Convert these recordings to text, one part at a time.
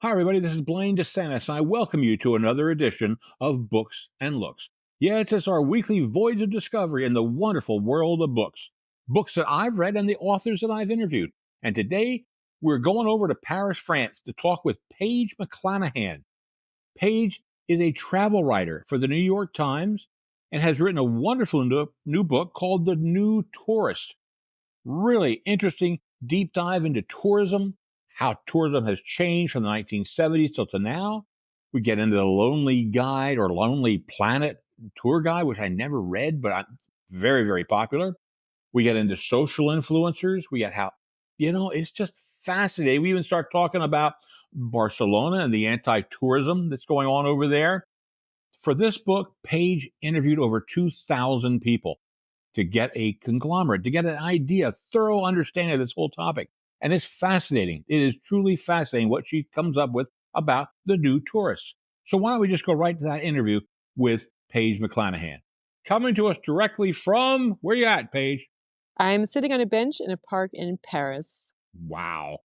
Hi, everybody. This is Blaine DeSantis, and I welcome you to another edition of Books and Looks. Yes, it's our weekly voyage of discovery in the wonderful world of books. Books that I've read and the authors that I've interviewed. And today, we're going over to Paris, France to talk with Paige McClanahan. Paige is a travel writer for the New York Times and has written a wonderful new book called The New Tourist. Really interesting deep dive into tourism, how tourism has changed from the 1970s till to now. We get into the Lonely Guide or Lonely Planet tour guide, which I never read, but very, very popular. We get into social influencers. We get how, it's just fascinating. We even start talking about Barcelona and the anti-tourism that's going on over there. For this book, Paige interviewed over 2,000 people to get a conglomerate, to get an idea, a thorough understanding of this whole topic. And it's fascinating. It is truly fascinating what she comes up with about the new tourists. So why don't we just go right to that interview with Paige McClanahan. Coming to us directly from, where you at, Paige? I'm sitting on a bench in a park in Paris. Wow.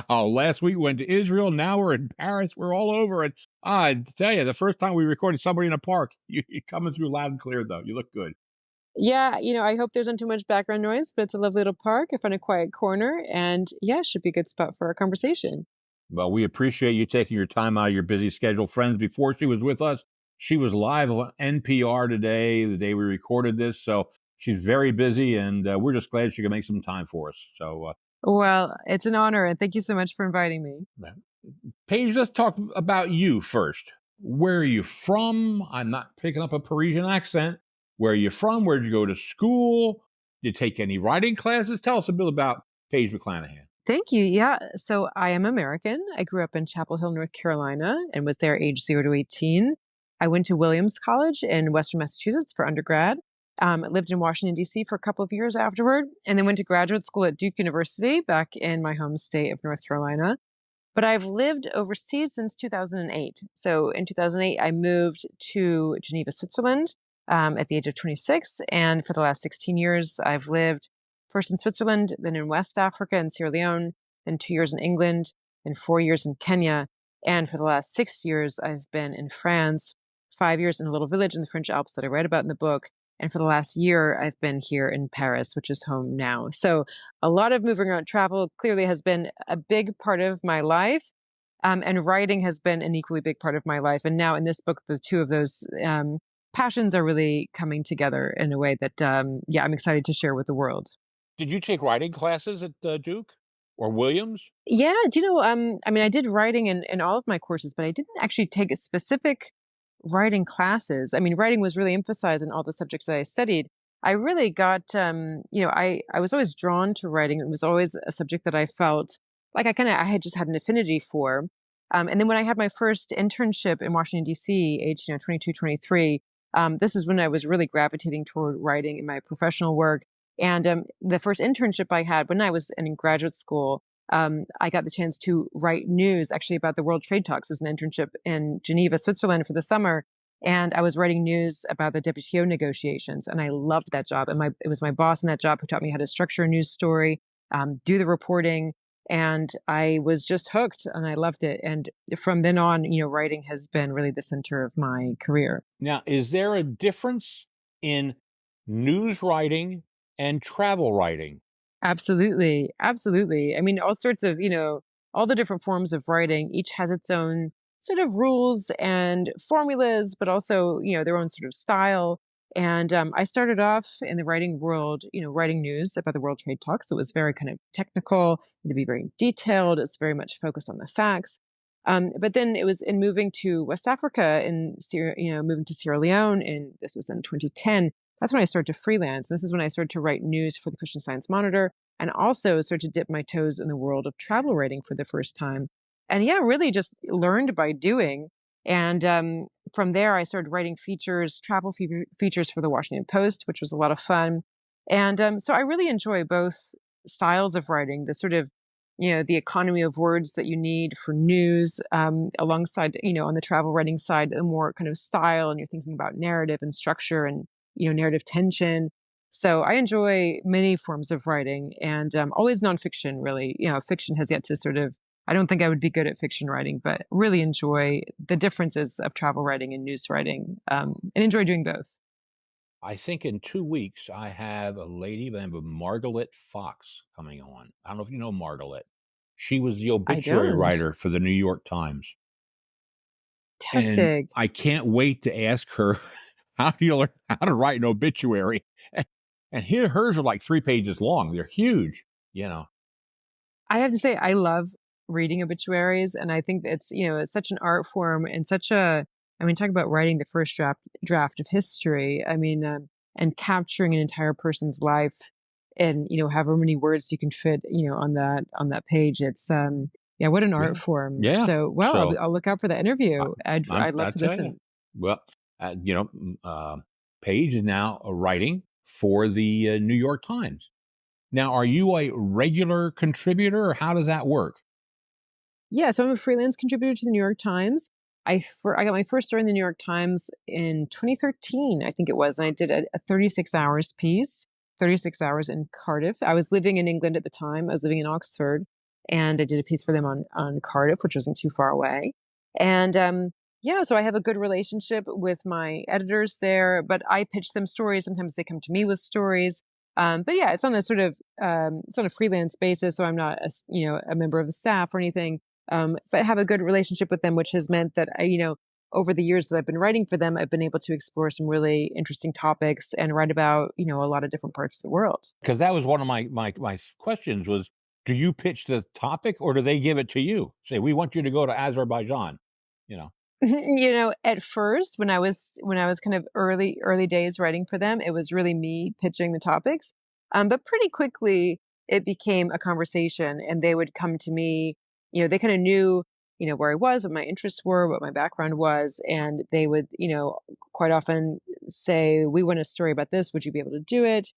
Last week we went to Israel. Now we're in Paris. We're all over it. I tell you, the first time we recorded somebody in a park, you're coming through loud and clear, though. You look good. Yeah, I hope there's not too much background noise, but it's a lovely little park. I found a quiet corner, and yeah, should be a good spot for our conversation. Well, we appreciate you taking your time out of your busy schedule. Friends, before she was with us, she was live on NPR today, the day we recorded this. So she's very busy, and we're just glad she could make some time for us. So, well, it's an honor, and thank you so much for inviting me. Paige, let's talk about you first. Where are you from? I'm not picking up a Parisian accent. Where are you from? Where did you go to school? Did you take any writing classes? Tell us a bit about Paige McClanahan. Thank you. Yeah. So I am American. I grew up in Chapel Hill, North Carolina, and was there age 0 to 18. I went to Williams College in Western Massachusetts for undergrad. Lived in Washington, D.C. for a couple of years afterward, and then went to graduate school at Duke University back in my home state of North Carolina. But I've lived overseas since 2008. So in 2008, I moved to Geneva, Switzerland at the age of 26. And for the last 16 years, I've lived first in Switzerland, then in West Africa and Sierra Leone, then 2 years in England, and 4 years in Kenya. And for the last 6 years, I've been in France, 5 years in a little village in the French Alps that I write about in the book. And for the last year, I've been here in Paris, which is home now. So a lot of moving around travel clearly has been a big part of my life. And writing has been an equally big part of my life. And now in this book, the two of those passions are really coming together in a way that, I'm excited to share with the world. Did you take writing classes at Duke or Williams? Yeah. I did writing in all of my courses, but I didn't actually take a specific writing classes. I mean, writing was really emphasized in all the subjects that I studied. I really got, I was always drawn to writing. It was always a subject that I felt like I had just had an affinity for. And then when I had my first internship in Washington, D.C., age 22, 23, this is when I was really gravitating toward writing in my professional work. And the first internship I had when I was in graduate school, I got the chance to write news actually about the World Trade Talks. It was an internship in Geneva, Switzerland for the summer. And I was writing news about the WTO negotiations. And I loved that job. And it was my boss in that job who taught me how to structure a news story, do the reporting. And I was just hooked and I loved it. And from then on, writing has been really the center of my career. Now, is there a difference in news writing and travel writing? Absolutely. Absolutely. I mean, all sorts of, all the different forms of writing, each has its own sort of rules and formulas, but also, their own sort of style. And I started off in the writing world, writing news about the World Trade Talks. It was very kind of technical, to be very detailed. It's very much focused on the facts. But then it was in moving to West Africa and, moving to Sierra Leone, and this was in 2010. That's when I started to freelance. This is when I started to write news for the Christian Science Monitor and also started to dip my toes in the world of travel writing for the first time. And really just learned by doing. And from there, I started writing travel features for the Washington Post, which was a lot of fun. And so I really enjoy both styles of writing, the sort of, the economy of words that you need for news, alongside, on the travel writing side, the more kind of style, and you're thinking about narrative and structure and narrative tension. So I enjoy many forms of writing and always nonfiction, really. Fiction has yet to sort of, I don't think I would be good at fiction writing, but really enjoy the differences of travel writing and news writing, and enjoy doing both. I think in 2 weeks, I have a lady by the name of Margaret Fox coming on. I don't know if you know Margaret. She was the I obituary don't. writer for the New York Times. And Fantastic. I can't wait to ask her, how do you learn how to write an obituary? And here, hers are like 3 pages long. They're huge, you know. I have to say, I love reading obituaries, and I think it's, it's such an art form and such a, I mean, talk about writing the first draft of history. I mean, and capturing an entire person's life and, however many words you can fit, on that page. It's, yeah, what an art Yeah. form. Yeah. So, well, So I'll look out for that I, interview. I'd love I to tell you, listen. well, Paige is now writing for the New York Times. Now, are you a regular contributor, or how does that work? Yeah, so I'm a freelance contributor to the New York Times. I got my first story in the New York Times in 2013, I think it was, and I did a 36 hours piece, 36 hours in Cardiff. I was living in England at the time. I was living in Oxford, and I did a piece for them on Cardiff, which wasn't too far away. And yeah, so I have a good relationship with my editors there, but I pitch them stories. Sometimes they come to me with stories. But yeah, it's on a sort of it's on a freelance basis, so I'm not a member of the staff or anything, but have a good relationship with them, which has meant that over the years that I've been writing for them, I've been able to explore some really interesting topics and write about a lot of different parts of the world. Because that was one of my questions was, do you pitch the topic, or do they give it to you? Say, we want you to go to Azerbaijan, you know. At first, when I was kind of early days writing for them, it was really me pitching the topics. But pretty quickly it became a conversation, and they would come to me. They kind of knew, where I was, what my interests were, what my background was, and they would, quite often say, "We want a story about this. Would you be able to do it?"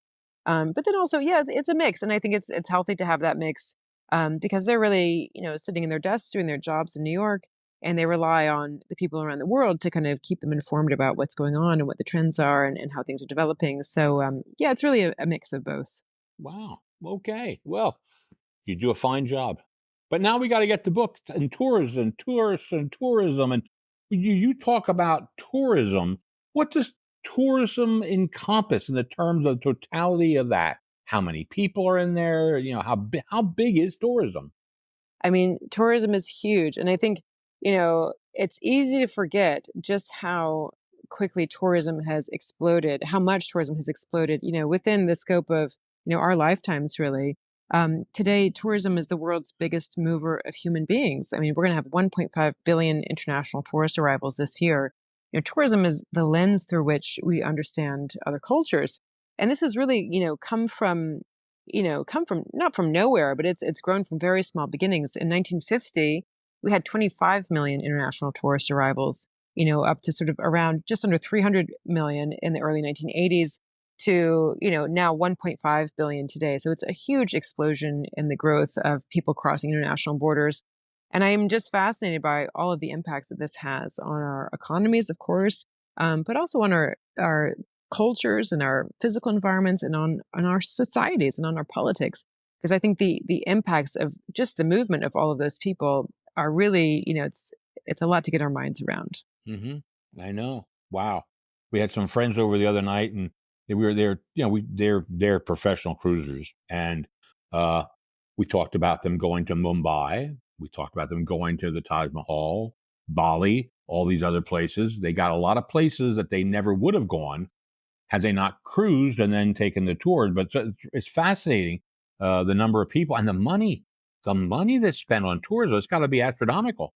But then also, yeah, it's a mix, and I think it's healthy to have that mix, because they're really, sitting in their desks doing their jobs in New York, and they rely on the people around the world to kind of keep them informed about what's going on and what the trends are and how things are developing. So yeah, it's really a mix of both. Wow. Okay. Well, you do a fine job. But now we got to get to book and tourism, tourists and tourism. And you talk about tourism. What does tourism encompass in the terms of totality of that? How many people are in there? How big is tourism? I mean, tourism is huge. And I think, it's easy to forget just how quickly tourism has exploded, how much tourism has exploded, within the scope of, our lifetimes, really. Today, tourism is the world's biggest mover of human beings. I mean, we're going to have 1.5 billion international tourist arrivals this year. Tourism is the lens through which we understand other cultures. And this has really, come from not from nowhere, but it's grown from very small beginnings. In 1950, we had 25 million international tourist arrivals, up to sort of around just under 300 million in the early 1980s to, now 1.5 billion today. So it's a huge explosion in the growth of people crossing international borders. And I am just fascinated by all of the impacts that this has on our economies, of course, but also on our cultures and our physical environments and on our societies and on our politics. Because I think the impacts of just the movement of all of those people are really, it's a lot to get our minds around. I know. Wow. We had some friends over the other night, and we were there. They're professional cruisers, and we talked about them going to Mumbai. We talked about them going to the Taj Mahal, Bali, all these other places. They got a lot of places that they never would have gone had they not cruised and then taken the tours. But it's fascinating, the number of people and the money that's spent on tourism. It's got to be astronomical.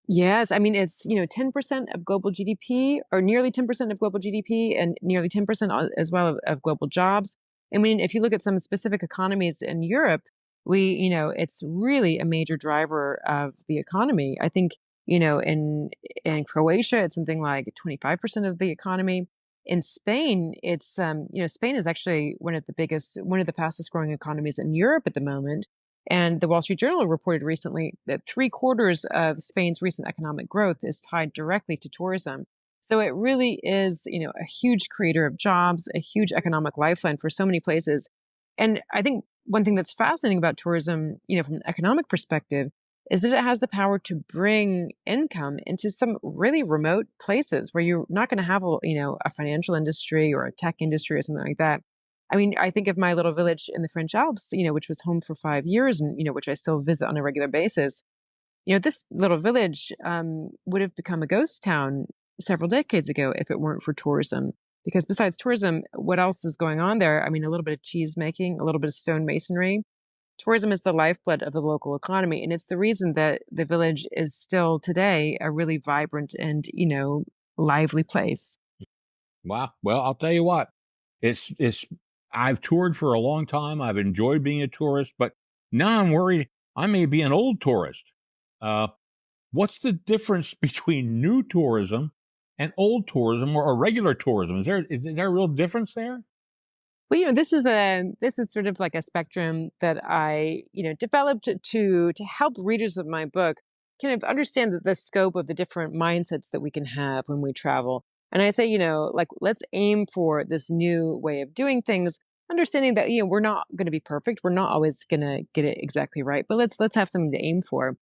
Yes, I mean it's 10% of global GDP, or nearly 10% of global GDP, and nearly 10% as well of global jobs. I mean, if you look at some specific economies in Europe, it's really a major driver of the economy. I think in Croatia, it's something like 25% of the economy. In Spain, it's Spain is actually one of the fastest growing economies in Europe at the moment. And the Wall Street Journal reported recently that 3/4 of Spain's recent economic growth is tied directly to tourism. So it really is, a huge creator of jobs, a huge economic lifeline for so many places. And I think one thing that's fascinating about tourism, from an economic perspective, is that it has the power to bring income into some really remote places where you're not going to have a financial industry or a tech industry or something like that. I mean, I think of my little village in the French Alps, which was home for 5 years and, which I still visit on a regular basis. This little village would have become a ghost town several decades ago if it weren't for tourism. Because besides tourism, what else is going on there? I mean, a little bit of cheese making, a little bit of stone masonry. Tourism is the lifeblood of the local economy. And it's the reason that the village is still today a really vibrant and, lively place. Wow. Well, I'll tell you what. It's I've toured for a long time. I've enjoyed being a tourist, but now I'm worried I may be an old tourist. Uh, what's the difference between new tourism and old tourism or regular tourism? Is there a real difference there? Well, this is sort of like a spectrum that I, developed to help readers of my book kind of understand the scope of the different mindsets that we can have when we travel. And I say, like let's aim for this new way of doing things, understanding that we're not going to be perfect, we're not always going to get it exactly right, but let's have something to aim for.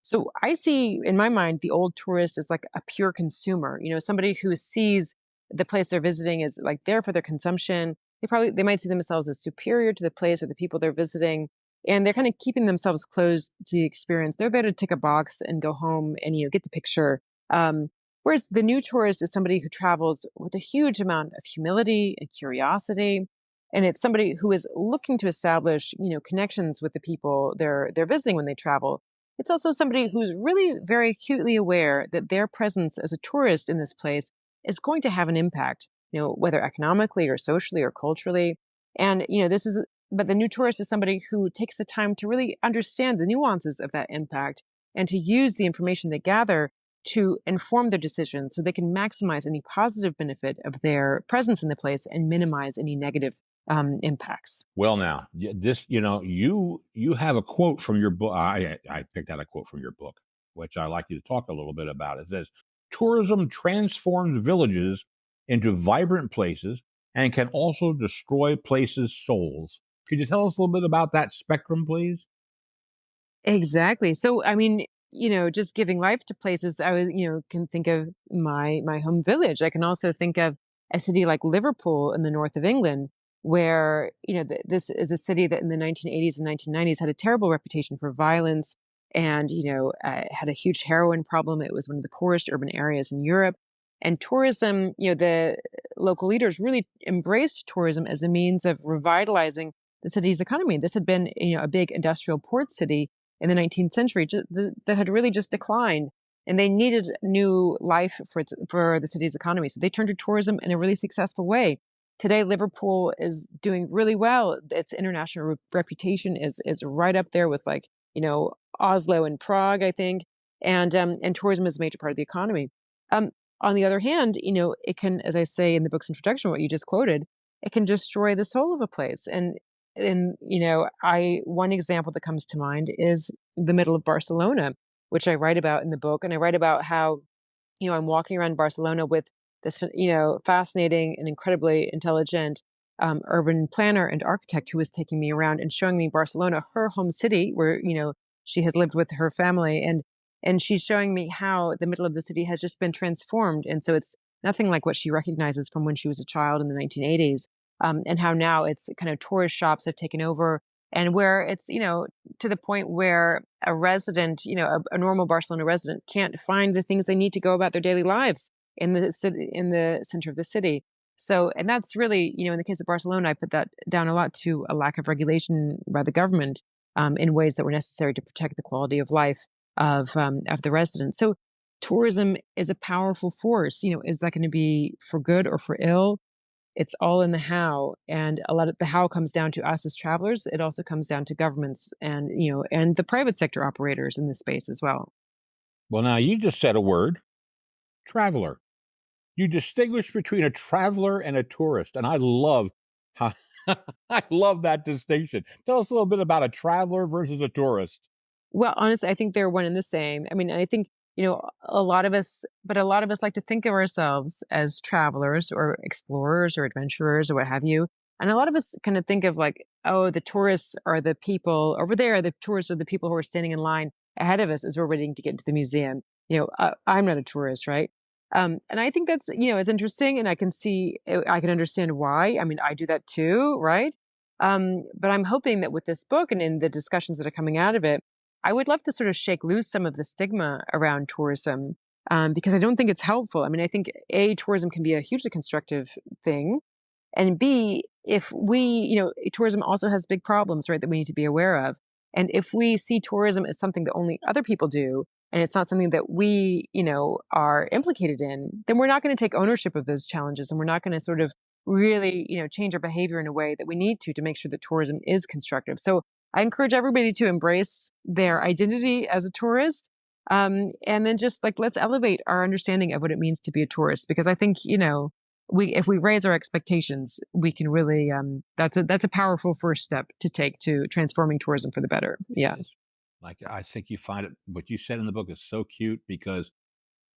So I see in my mind the old tourist as like a pure consumer, somebody who sees the place they're visiting is like there for their consumption. They might see themselves as superior to the place or the people they're visiting, and they're kind of keeping themselves closed to the experience. They're there to tick a box and go home and get the picture. Whereas the new tourist is somebody who travels with a huge amount of humility and curiosity, and it's somebody who is looking to establish connections with the people they're visiting when they travel. It's also somebody who's really very acutely aware that their presence as a tourist in this place is going to have an impact, whether economically or socially or culturally. And, but the new tourist is somebody who takes the time to really understand the nuances of that impact and to use the information they gather to inform their decisions so they can maximize any positive benefit of their presence in the place and minimize any negative impacts. Well, now you have a quote from your book. I picked out a quote from your book, which I'd like you to talk a little bit about. It says, "Tourism transforms villages into vibrant places and can also destroy places' souls." Could you tell us a little bit about that spectrum, please? Exactly. So, I mean, just giving life to places, can think of my home village. I can also think of a city like Liverpool in the north of England, where, this is a city that in the 1980s and 1990s had a terrible reputation for violence and, had a huge heroin problem. It was one of the poorest urban areas in Europe. And tourism, the local leaders really embraced tourism as a means of revitalizing the city's economy. This had been, a big industrial port city in the 19th century that had really just declined, and they needed new life for the city's economy. So they turned to tourism in a really successful way. Today, Liverpool is doing really well. Its international reputation is right up there with Oslo and Prague, I think, and tourism is a major part of the economy. On the other hand, it can, as I say in the book's introduction, what you just quoted, it can destroy the soul of a place. And one example that comes to mind is the middle of Barcelona, which I write about in the book. And I write about how, I'm walking around Barcelona with this, fascinating and incredibly intelligent urban planner and architect who was taking me around and showing me Barcelona, her home city, where, she has lived with her family. And she's showing me how the middle of the city has just been transformed. And so it's nothing like what she recognizes from when she was a child in the 1980s. And how now it's kind of tourist shops have taken over, and where it's, to the point where a resident, a normal Barcelona resident can't find the things they need to go about their daily lives in the city, in the center of the city. So, and that's really, in the case of Barcelona, I put that down a lot to a lack of regulation by the government in ways that were necessary to protect the quality of life of the residents. So tourism is a powerful force. Is that going to be for good or for ill? It's all in the how, and a lot of the how comes down to us as travelers. It also comes down to governments and, and the private sector operators in this space as well. Well, now you just said a word, traveler. You distinguish between a traveler and a tourist, and I love how I love that distinction. Tell us a little bit about a traveler versus a tourist. Well, honestly, I think they're one and the same. I mean, I think, a lot of us like to think of ourselves as travelers or explorers or adventurers or what have you. And a lot of us kind of think of like, oh, the tourists are the people over there. The tourists are the people who are standing in line ahead of us as we're waiting to get into the museum. I'm not a tourist, right? And I think that's, it's interesting, and I can understand why. I mean, I do that too, right? But I'm hoping that with this book and in the discussions that are coming out of it, I would love to sort of shake loose some of the stigma around tourism, because I don't think it's helpful. I mean, I think tourism can be a hugely constructive thing, and B, if we, tourism also has big problems, right, that we need to be aware of. And if we see tourism as something that only other people do, and it's not something that we, are implicated in, then we're not going to take ownership of those challenges, and we're not going to sort of really, change our behavior in a way that we need to make sure that tourism is constructive. So I encourage everybody to embrace their identity as a tourist. And then just like, let's elevate our understanding of what it means to be a tourist, because I think, if we raise our expectations, we can really, that's a powerful first step to take to transforming tourism for the better. Yeah. Yes. Like, I think you find it, what you said in the book is so cute, because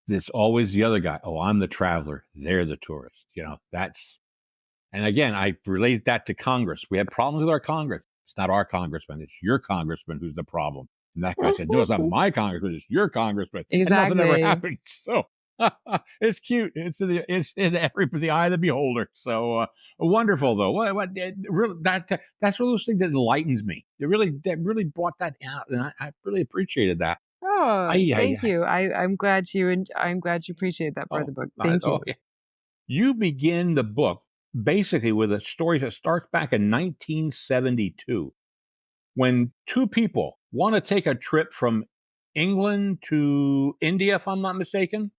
there's always the other guy. Oh, I'm the traveler. They're the tourist. And again, I relate that to Congress. We have problems with our Congress. It's not our congressman. It's your congressman who's the problem. And that guy said, no, it's not my congressman. It's your congressman. Exactly. And nothing ever happened. So it's cute. It's in the eye of the beholder. So wonderful, though. That's one of those things that enlightens me. That really brought that out, and I really appreciated that. Oh, thank you. I'm glad you appreciate that part of the book. Thank you. Yeah. You begin the book basically with a story that starts back in 1972, when two people want to take a trip from England to India, if I'm not mistaken.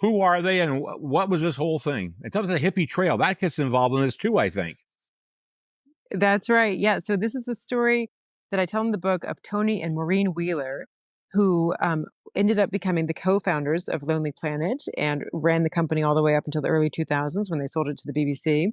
Who are they, and what was this whole thing? It tells us the Hippie Trail. That gets involved in this too, I think. That's right. Yeah. So this is the story that I tell in the book of Tony and Maureen Wheeler, who ended up becoming the co-founders of Lonely Planet and ran the company all the way up until the early 2000s when they sold it to the BBC.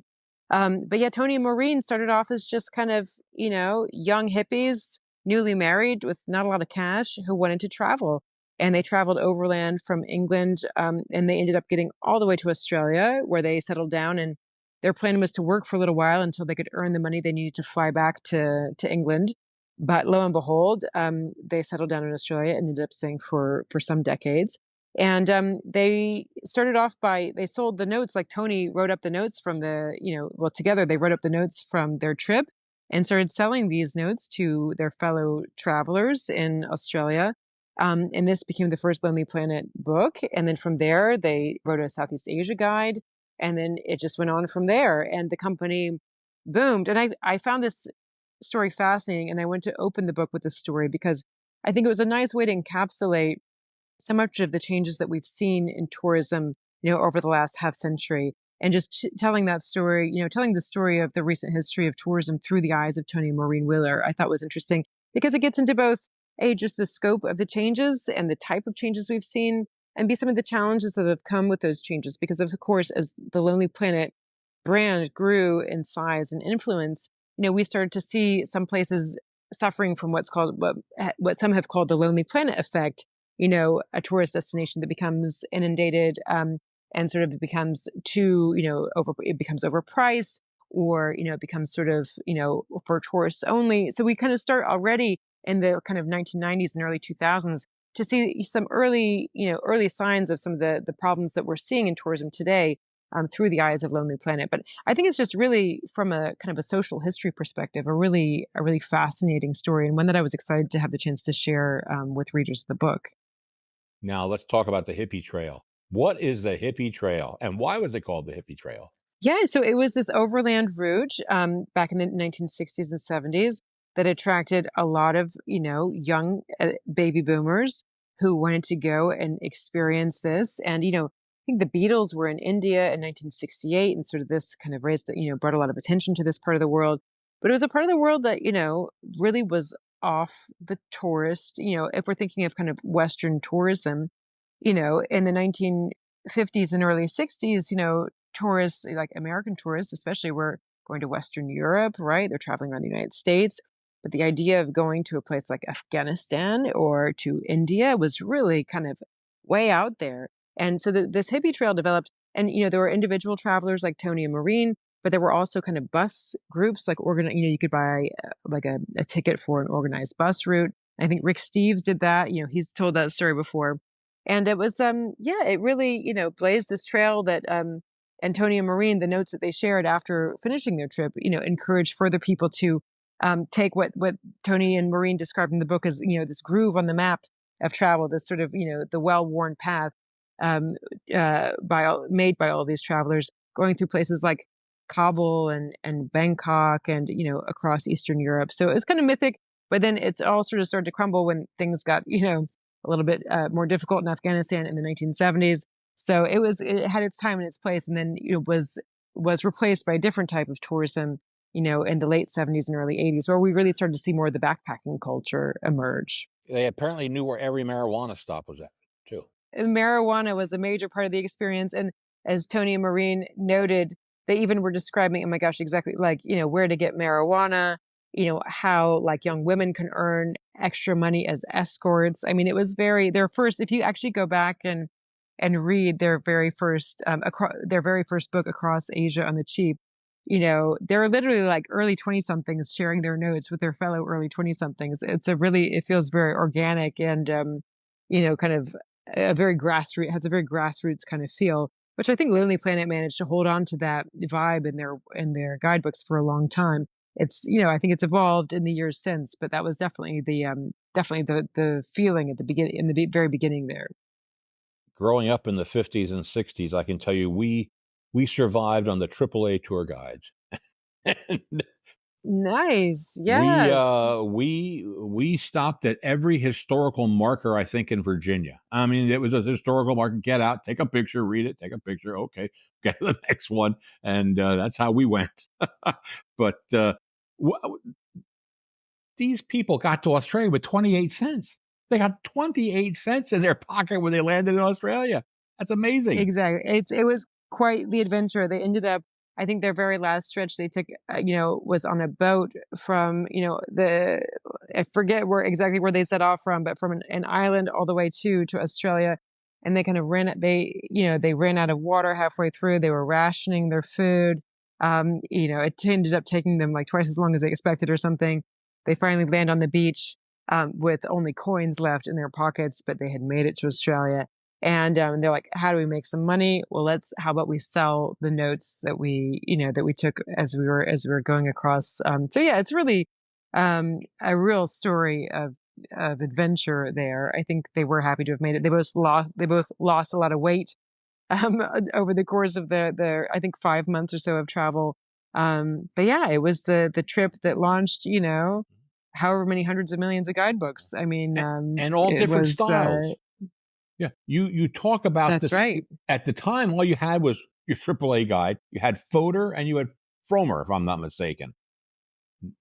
But yeah, Tony and Maureen started off as just kind of, young hippies, newly married with not a lot of cash, who wanted to travel. And they traveled overland from England, and they ended up getting all the way to Australia, where they settled down. And their plan was to work for a little while until they could earn the money they needed to fly back to England. But lo and behold, they settled down in Australia and ended up staying for some decades. And they started off they sold the notes. Like, Tony wrote up the notes from together they wrote up the notes from their trip and started selling these notes to their fellow travelers in Australia. And this became the first Lonely Planet book. And then from there, they wrote a Southeast Asia guide. And then it just went on from there. And the company boomed. And I found this story fascinating. And I went to open the book with this story because I think it was a nice way to encapsulate so much of the changes that we've seen in tourism, over the last half century. And just telling that story, telling the story of the recent history of tourism through the eyes of Tony and Maureen Wheeler, I thought was interesting because it gets into both just the scope of the changes and the type of changes we've seen, and B, some of the challenges that have come with those changes. Because of course, as the Lonely Planet brand grew in size and influence, we started to see some places suffering from what's called what some have called the Lonely Planet effect. A tourist destination that becomes inundated, and sort of becomes it becomes overpriced, or, it becomes sort of, for tourists only. So we kind of start already in the kind of 1990s and early 2000s to see some early signs of some of the problems that we're seeing in tourism today, through the eyes of Lonely Planet. But I think it's just really, from a kind of a social history perspective, a really fascinating story, and one that I was excited to have the chance to share with readers of the book. Now let's talk about the Hippie Trail. What is the Hippie Trail, and why was it called the Hippie Trail? Yeah, so it was this overland route back in the 1960s and 70s that attracted a lot of, young baby boomers who wanted to go and experience this. And, I think the Beatles were in India in 1968, and sort of this kind of brought a lot of attention to this part of the world. But it was a part of the world that, really was off the tourist, if we're thinking of kind of Western tourism, in the 1950s and early 60s, tourists, like American tourists especially, were going to Western Europe, right? They're traveling around the United States. But the idea of going to a place like Afghanistan or to India was really kind of way out there. And so this hippie trail developed, and, there were individual travelers like Tony and Maureen, but there were also kind of bus groups, like you could buy like a ticket for an organized bus route. I think Rick Steves did that. He's told that story before. And it was, yeah, it really, blazed this trail that, and Tony and Maureen, the notes that they shared after finishing their trip, encouraged further people to take what Tony and Maureen described in the book as, this groove on the map of travel, this sort of, the well-worn path made by all these travelers going through places like Kabul and Bangkok and, across Eastern Europe. So it's kind of mythic, but then it's all sort of started to crumble when things got, a little bit more difficult in Afghanistan in the 1970s. So it had its time and its place, and then was replaced by a different type of tourism, in the late 70s and early 80s, where we really started to see more of the backpacking culture emerge. They apparently knew where every marijuana stop was at, too. Marijuana was a major part of the experience, and as Tony and Maureen noted, they even were describing, oh my gosh, exactly like, where to get marijuana, how like young women can earn extra money as escorts. I mean, it was their first, if you actually go back and read their very first book, Across Asia on the Cheap, they're literally like early 20 somethings sharing their notes with their fellow early 20 somethings. It feels very organic and, kind of has a very grassroots kind of feel, which I think Lonely Planet managed to hold on to that vibe in their guidebooks for a long time. It's, I think it's evolved in the years since, but that was definitely the feeling at the beginning, in the very beginning there. Growing up in the 50s and 60s, I can tell you we survived on the AAA tour guides. Nice. Yes. We stopped at every historical marker, I think, in Virginia. I mean, it was a historical marker. Get out, take a picture, read it, take a picture. Okay, get to the next one, and that's how we went. But these people got to Australia with 28 cents. They got 28 cents in their pocket when they landed in Australia. That's amazing. Exactly. It was quite the adventure. They ended up, I think their very last stretch they took, was on a boat from, I forget exactly where they set off from, but from an island all the way to Australia. And they kind of they ran out of water halfway through. They were rationing their food. It ended up taking them like twice as long as they expected or something. They finally land on the beach with only coins left in their pockets, but they had made it to Australia. And they're like, how do we make some money? Well, how about we sell the notes that we took as we were going across. So yeah, it's really a real story of adventure there. I think they were happy to have made it. They both lost a lot of weight over the course of the I think 5 months or so of travel. But yeah, it was the trip that launched, however many hundreds of millions of guidebooks. I mean, and all different styles. Yeah, you talk about that's this. Right. At the time, all you had was your AAA guide. You had Fodor and you had Fromer, if I'm not mistaken.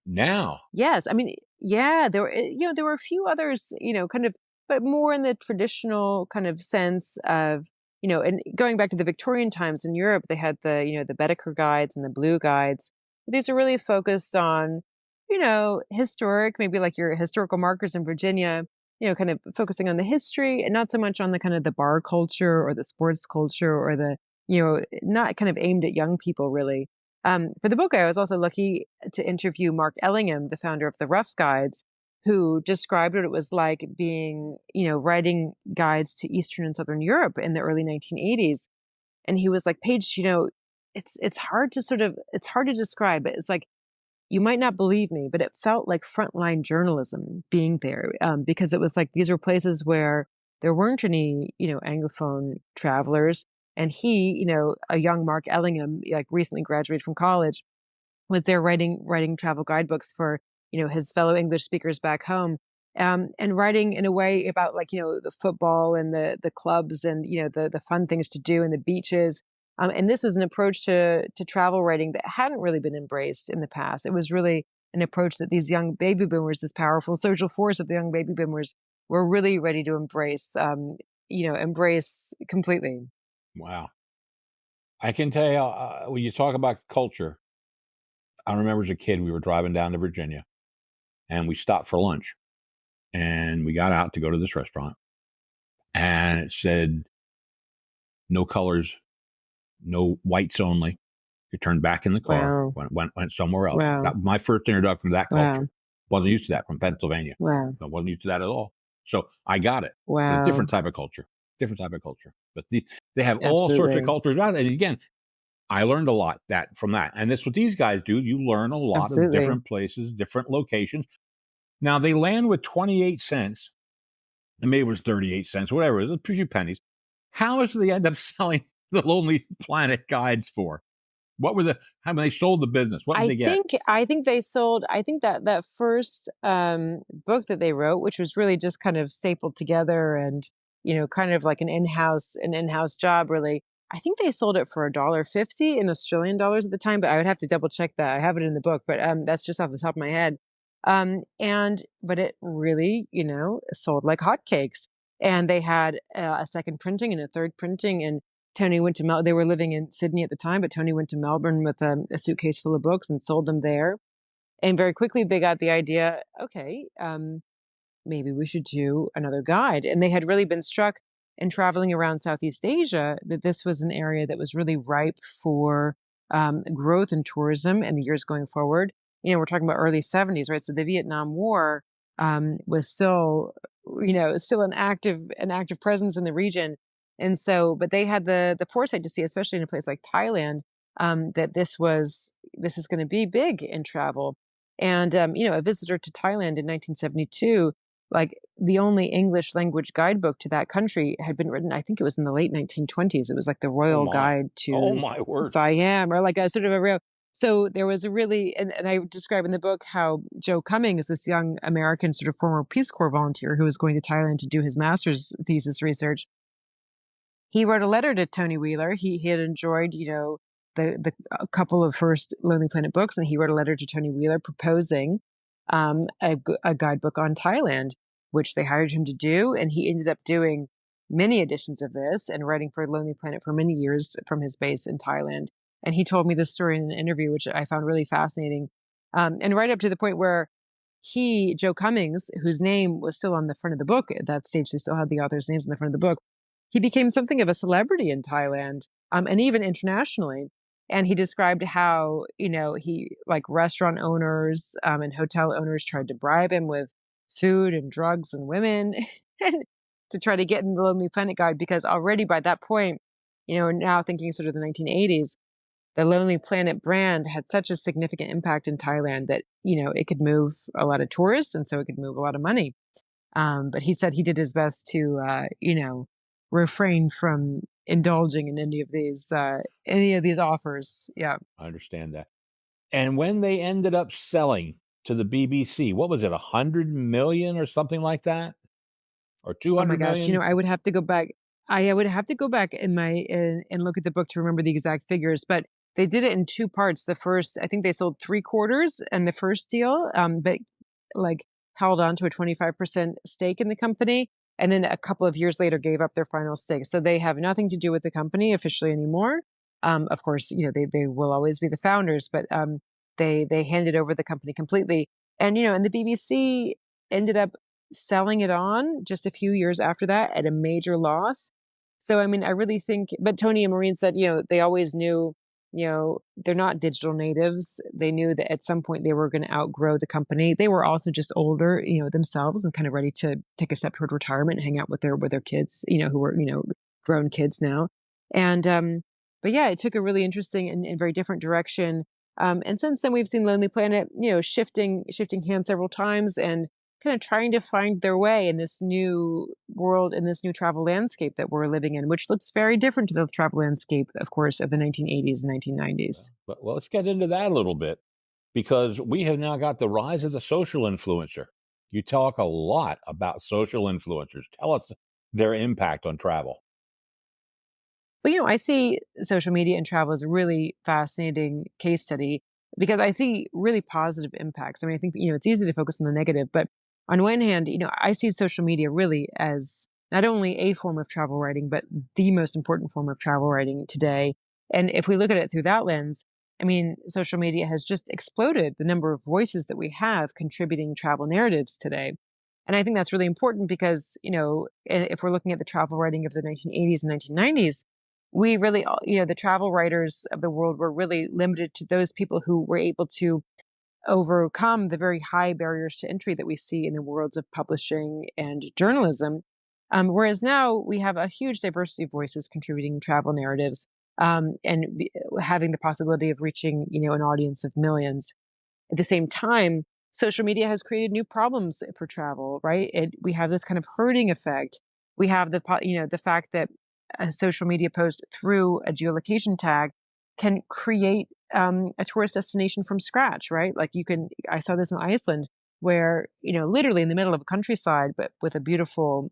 Now, yes, I mean, yeah, there were a few others, kind of, but more in the traditional kind of sense of, and going back to the Victorian times in Europe, they had the Baedeker guides and the blue guides. These are really focused on, historic, maybe like your historical markers in Virginia, kind of focusing on the history and not so much on the kind of the bar culture or the sports culture or the, not kind of aimed at young people really. For the book, I was also lucky to interview Mark Ellingham, the founder of the Rough Guides, who described what it was like being, writing guides to Eastern and Southern Europe in the early 1980s. And he was like, Paige, it's hard to describe it. It's like, you might not believe me, but it felt like frontline journalism being there, because it was like these were places where there weren't any, Anglophone travelers. And he, a young Mark Ellingham, like recently graduated from college, was there writing travel guidebooks for, his fellow English speakers back home, and writing in a way about like, the football and the clubs and, the fun things to do and the beaches. And this was an approach to travel writing that hadn't really been embraced in the past. It was really an approach that these young baby boomers, this powerful social force of the young baby boomers, were really ready to embrace, embrace completely. Wow. I can tell you, when you talk about culture, I remember as a kid, we were driving down to Virginia and we stopped for lunch and we got out to go to this restaurant and it said, no colors, no whites only. You turned back in the car, Wow. went somewhere else. Wow. That, my first introduction to that culture. Wow. Wasn't used to that from Pennsylvania. Wow. I wasn't used to that at all. So I got it. A Wow. different type of culture. Different type of culture. But they have all sorts of Absolutely. cultures out. And again, I learned a lot from that. And that's what these guys do. You learn a lot of Absolutely. different places, different locations. Now they land with 28 cents, and maybe it was 38 cents, whatever it was, a few pennies. How much did they end up selling the Lonely Planet guides for? What were how they sold the business? What did they get? I think they sold, I think that first book that they wrote, which was really just kind of stapled together and, kind of like an in-house job, really. I think they sold it for $1.50 in Australian dollars at the time, but I would have to double check that. I have it in the book, but that's just off the top of my head. But it really, sold like hotcakes. And they had a second printing and a third printing, and Tony went to they were living in Sydney at the time, but Tony went to Melbourne with a suitcase full of books and sold them there. And very quickly they got the idea, okay, maybe we should do another guide. And they had really been struck in traveling around Southeast Asia that this was an area that was really ripe for growth in tourism in the years going forward. We're talking about early 70s, right? So the Vietnam War was still an active presence in the region. And so, but they had the foresight to see, especially in a place like Thailand, that this is going to be big in travel. And, a visitor to Thailand in 1972, like the only English language guidebook to that country had been written, I think it was in the late 1920s. It was like the Royal Guide Oh to my word. Siam, or like a sort of a real. So there was a really, and I describe in the book how Joe Cummings, this young American sort of former Peace Corps volunteer who was going to Thailand to do his master's thesis research, he wrote a letter to Tony Wheeler. He had enjoyed, the a couple of first Lonely Planet books, and he wrote a letter to Tony Wheeler proposing a guidebook on Thailand, which they hired him to do. And he ended up doing many editions of this and writing for Lonely Planet for many years from his base in Thailand. And he told me this story in an interview, which I found really fascinating. And right up to the point where Joe Cummings, whose name was still on the front of the book at that stage, they still had the authors' names on the front of the book, he became something of a celebrity in Thailand, and even internationally. And he described how, he, like, restaurant owners and hotel owners tried to bribe him with food and drugs and women and to try to get in the Lonely Planet guide, because already by that point, now thinking sort of the 1980s, the Lonely Planet brand had such a significant impact in Thailand that, it could move a lot of tourists, and so it could move a lot of money. But he said he did his best to, refrain from indulging in any of these offers. Yeah. I understand that. And when they ended up selling to the BBC, what was it, 100 million or something like that? Or Oh my 200 gosh. million? I would have to go back. I would have to go back and look at the book to remember the exact figures, but they did it in two parts. The first, I think they sold 3/4 in the first deal, but like held on to a 25% stake in the company. And then a couple of years later gave up their final stake. So they have nothing to do with the company officially anymore. Of course, they will always be the founders, but they handed over the company completely. And, and the BBC ended up selling it on just a few years after that at a major loss. So, I mean, I really think, but Tony and Maureen said, they always knew, they're not digital natives. They knew that at some point they were going to outgrow the company. They were also just older, themselves, and kind of ready to take a step toward retirement and hang out with their kids, who were, grown kids now. And, but yeah, it took a really interesting and very different direction. And since then we've seen Lonely Planet, shifting hands several times and kind of trying to find their way in this new world, in this new travel landscape that we're living in, which looks very different to the travel landscape, of course, of the 1980s and 1990s. Well, let's get into that a little bit, because we have now got the rise of the social influencer. You talk a lot about social influencers. Tell us their impact on travel. Well, I see social media and travel as a really fascinating case study because I see really positive impacts. I mean, I think, it's easy to focus on the negative, but on one hand, I see social media really as not only a form of travel writing, but the most important form of travel writing today. And if we look at it through that lens, I mean, social media has just exploded the number of voices that we have contributing travel narratives today. And I think that's really important because, if we're looking at the travel writing of the 1980s and 1990s, we really, the travel writers of the world were really limited to those people who were able to overcome the very high barriers to entry that we see in the worlds of publishing and journalism. Whereas now we have a huge diversity of voices contributing travel narratives, having the possibility of reaching, an audience of millions. At the same time, social media has created new problems for travel, right? We have this kind of herding effect. We have the fact that a social media post through a geolocation tag can create a tourist destination from scratch, right? Like I saw this in Iceland where, literally in the middle of a countryside, but with a beautiful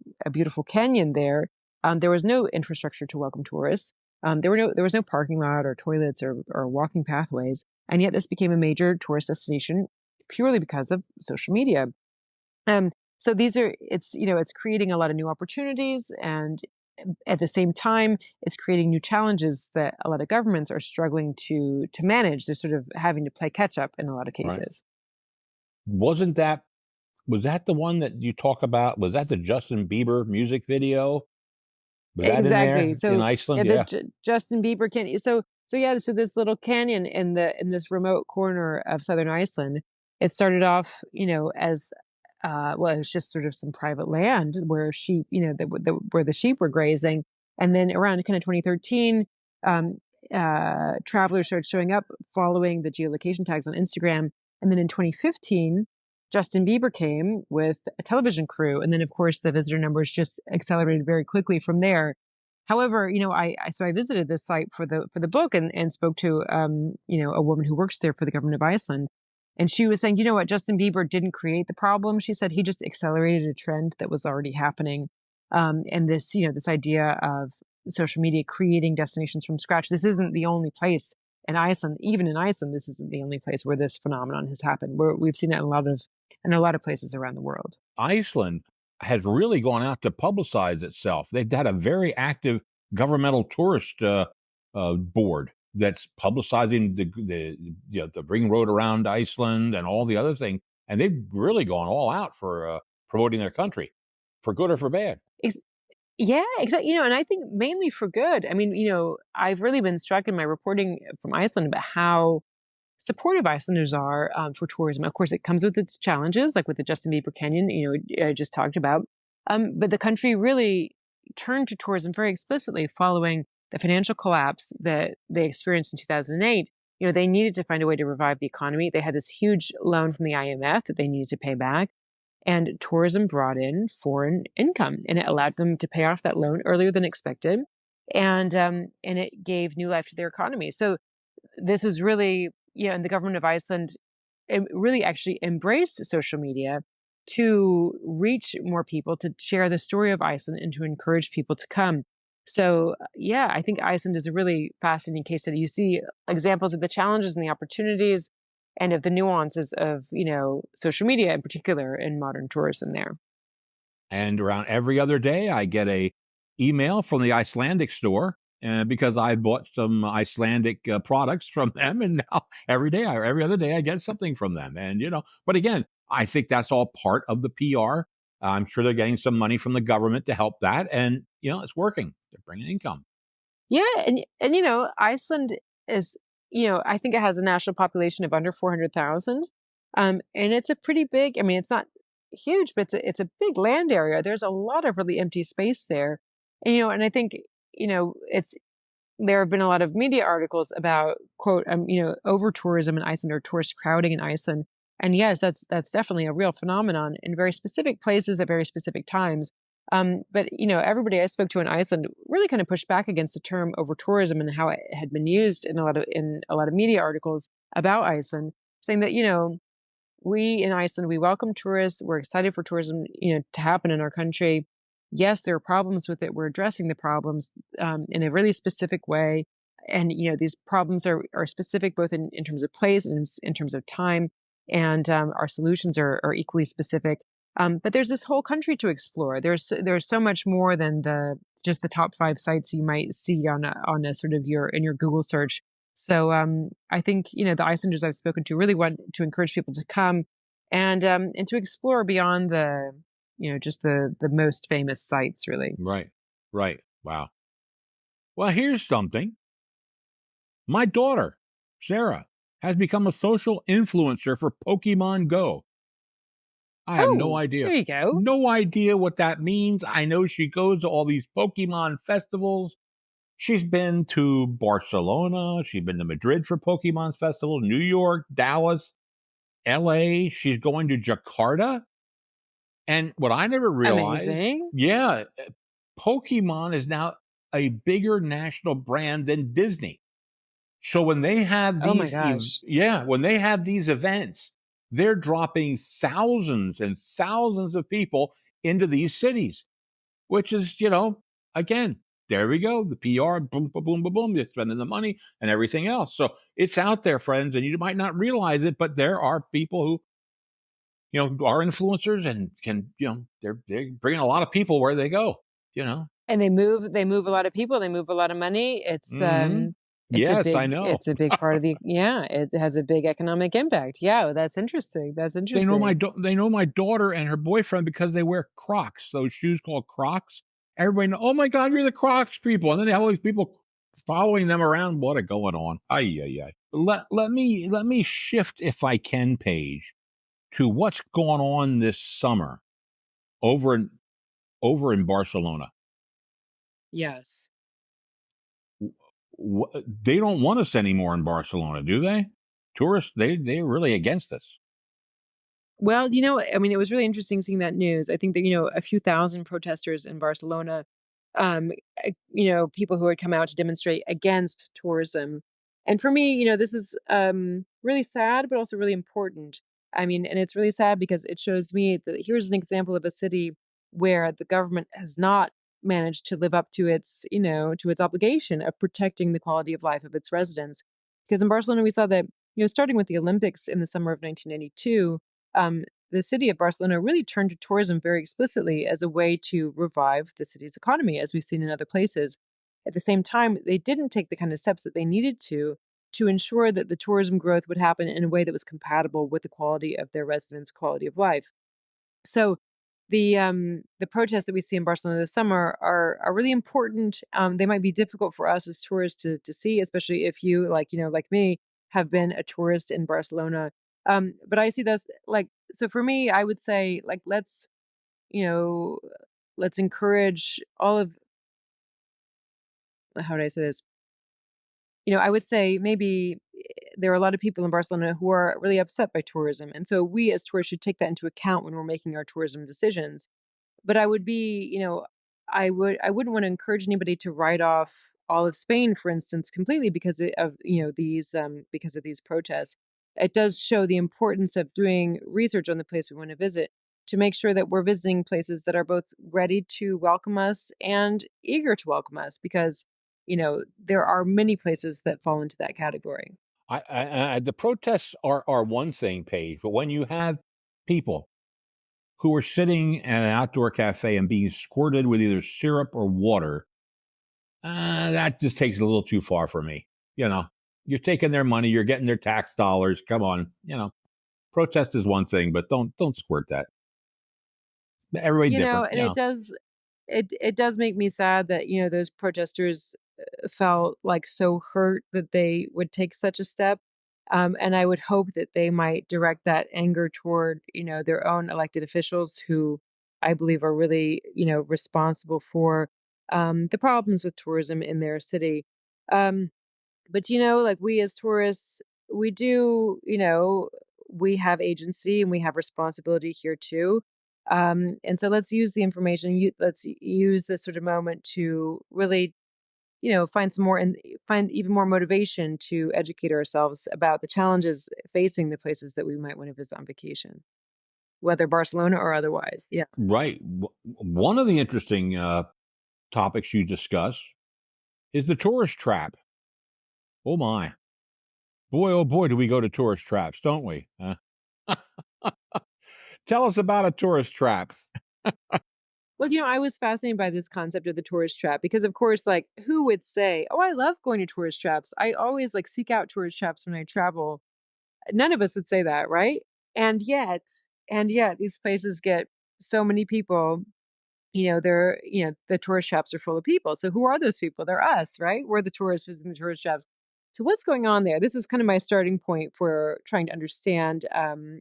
canyon there was no infrastructure to welcome tourists. There was no parking lot or toilets or walking pathways. And yet this became a major tourist destination purely because of social media. So it's creating a lot of new opportunities, and at the same time, it's creating new challenges that a lot of governments are struggling to manage. They're sort of having to play catch up in a lot of Right. cases. Wasn't that was that the one that you talk about? Was that the Justin Bieber music video? Was that in Exactly. there in So yeah, Iceland? Yeah. Justin Bieber canyon. So this little canyon in this remote corner of southern Iceland. It started off, as well, it was just sort of some private land where sheep, where the sheep were grazing, and then around kind of 2013, um, travelers started showing up following the geolocation tags on Instagram, and then in 2015, Justin Bieber came with a television crew, and then of course the visitor numbers just accelerated very quickly from there. However, I visited this site for the book and spoke to a woman who works there for the government of Iceland, and she was saying, you know what, Justin Bieber didn't create the problem. She said he just accelerated a trend that was already happening, and this idea of social media creating destinations from scratch. This isn't the only place in Iceland. Even in Iceland, this isn't the only place where this phenomenon has happened. We've seen it in a lot of places around the world. Iceland has really gone out to publicize itself. They've had a very active governmental tourist board that's publicizing the ring road around Iceland and all the other thing, and they've really gone all out for promoting their country, for good or for bad. Ex- yeah, exactly. And I think mainly for good. I mean, I've really been struck in my reporting from Iceland about how supportive Icelanders are for tourism. Of course, it comes with its challenges, like with the Justin Bieber Canyon, I just talked about. But the country really turned to tourism very explicitly following the financial collapse that they experienced in 2008. They needed to find a way to revive the economy. They had this huge loan from the IMF that they needed to pay back. And tourism brought in foreign income, and it allowed them to pay off that loan earlier than expected. And it gave new life to their economy. So this was really, and the government of Iceland, it really actually embraced social media to reach more people, to share the story of Iceland, and to encourage people to come. So, yeah, I think Iceland is a really fascinating case study. You see examples of the challenges and the opportunities and of the nuances of, social media in particular in modern tourism there. And around every other day, I get a email from the Icelandic Store because I bought some Icelandic products from them, and now every other day, I get something from them. And but again, I think that's all part of the PR. I'm sure they're getting some money from the government to help that, and it's working. They're bringing income. Yeah, and Iceland is, I think it has a national population of under 400,000. And it's a pretty big, I mean, it's not huge, but it's a big land area. There's a lot of really empty space there. And I think, it's there have been a lot of media articles about, quote, over tourism in Iceland, or tourist crowding in Iceland. And yes, that's definitely a real phenomenon in very specific places at very specific times. But everybody I spoke to in Iceland really kind of pushed back against the term over tourism and how it had been used in a lot of media articles about Iceland, saying that we in Iceland, we welcome tourists. We're excited for tourism to happen in our country. Yes, there are problems with it. We're addressing the problems in a really specific way, and these problems are specific both in terms of place and in terms of time, and our solutions are equally specific. But there's this whole country to explore. There's so much more than just the top 5 sites you might see on a sort of your Google search. So I think the Icelanders I've spoken to really want to encourage people to come and to explore beyond the just the most famous sites, really. Right, right. Wow. Well, here's something. My daughter, Sarah, has become a social influencer for Pokemon Go. I have no Oh, idea. there you go. No idea what that means. I know she goes to all these Pokemon festivals. She's been to Barcelona. She's been to Madrid for Pokemon's festival, New York, Dallas, LA. She's going to Jakarta. And what I never realized, Amazing. yeah, Pokemon is now a bigger national brand than Disney. So when they have Oh my these, gosh. when they have these events, they're dropping thousands and thousands of people into these cities, which is, again, there we go. The PR, boom, boom, boom, boom, boom. They're spending the money and everything else. So it's out there, friends, and you might not realize it, but there are people who, are influencers and can, they're bringing a lot of people where they go, you know. And they move a lot of people, they move a lot of money. It's, Hmm. it's a Yes, I big know. it's a big part of the yeah, it has a big economic impact. Yeah, that's interesting, that's interesting. They know my daughter and her boyfriend because they wear Crocs, those shoes called Crocs. Everybody know, oh my God, you're the Crocs people, and then they have all these people following them around. What a going on? Ay ay ay. Let me shift if I can, Paige, to what's going on this summer over in Barcelona. Yes. They don't want us anymore in Barcelona, do they? Tourists, they're really against us. Well, I mean, it was really interesting seeing that news. I think that, a few thousand protesters in Barcelona, um, people who had come out to demonstrate against tourism. And for me, this is really sad, but also really important. I mean, and it's really sad because it shows me that here's an example of a city where the government has not managed to live up to its obligation of protecting the quality of life of its residents. Because in Barcelona, we saw that, starting with the Olympics in the summer of 1992, um, the city of Barcelona really turned to tourism very explicitly as a way to revive the city's economy, as we've seen in other places. At the same time, they didn't take the kind of steps that they needed to ensure that the tourism growth would happen in a way that was compatible with the quality of their residents' quality of life. So the protests that we see in Barcelona this summer are really important. They might be difficult for us as tourists to see, especially if you like me have been a tourist in Barcelona. But I see those so for me, I would say you know let's encourage all of how do I say this? I would say maybe there are a lot of people in Barcelona who are really upset by tourism, and so we as tourists should take that into account when we're making our tourism decisions. But I would be, I wouldn't want to encourage anybody to write off all of Spain, for instance, completely because of these protests. It does show the importance of doing research on the place we want to visit to make sure that we're visiting places that are both ready to welcome us and eager to welcome us because, there are many places that fall into that category. The protests are one thing, Paige, but when you have people who are sitting in an outdoor cafe and being squirted with either syrup or water, that just takes it a little too far for me. You know, you're taking their money, you're getting their tax dollars. Come on, protest is one thing, but don't squirt that. Everybody different, And it does make me sad that, those protesters felt like so hurt that they would take such a step. And I would hope that they might direct that anger toward, their own elected officials who I believe are really, responsible for the problems with tourism in their city. Um, but like we as tourists, we do, we have agency and we have responsibility here too. And so let's use the information. Let's use this sort of moment to really, find some more and find even more motivation to educate ourselves about the challenges facing the places that we might want to visit on vacation, whether Barcelona or otherwise. Yeah. right? One of the interesting topics you discuss is the tourist trap. Oh my, boy, oh boy, do we go to tourist traps, don't we? Huh? Tell us about a tourist trap. Well, I was fascinated by this concept of the tourist trap because, of course, like who would say, "Oh, I love going to tourist traps. I always seek out tourist traps when I travel." None of us would say that, right? And yet, these places get so many people. The tourist traps are full of people. So who are those people? They're us, right? We're the tourists visiting the tourist traps. So what's going on there? This is kind of my starting point for trying to understand,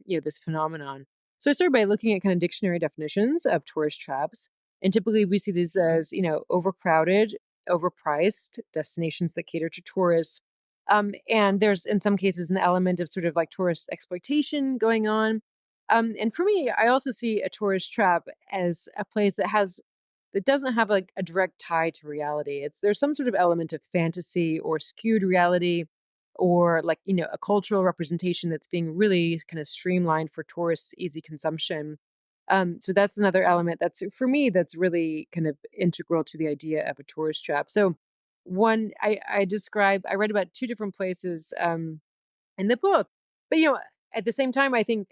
this phenomenon. So I started by looking at kind of dictionary definitions of tourist traps, and typically we see these as, overcrowded, overpriced destinations that cater to tourists. And there's in some cases an element of sort of like tourist exploitation going on. And for me, I also see a tourist trap as a place that doesn't have like a direct tie to reality. There's some sort of element of fantasy or skewed reality or like, a cultural representation that's being really kind of streamlined for tourists' easy consumption. So that's another element that's for me that's really kind of integral to the idea of a tourist trap. So one I read about two different places in the book. But, at the same time, I think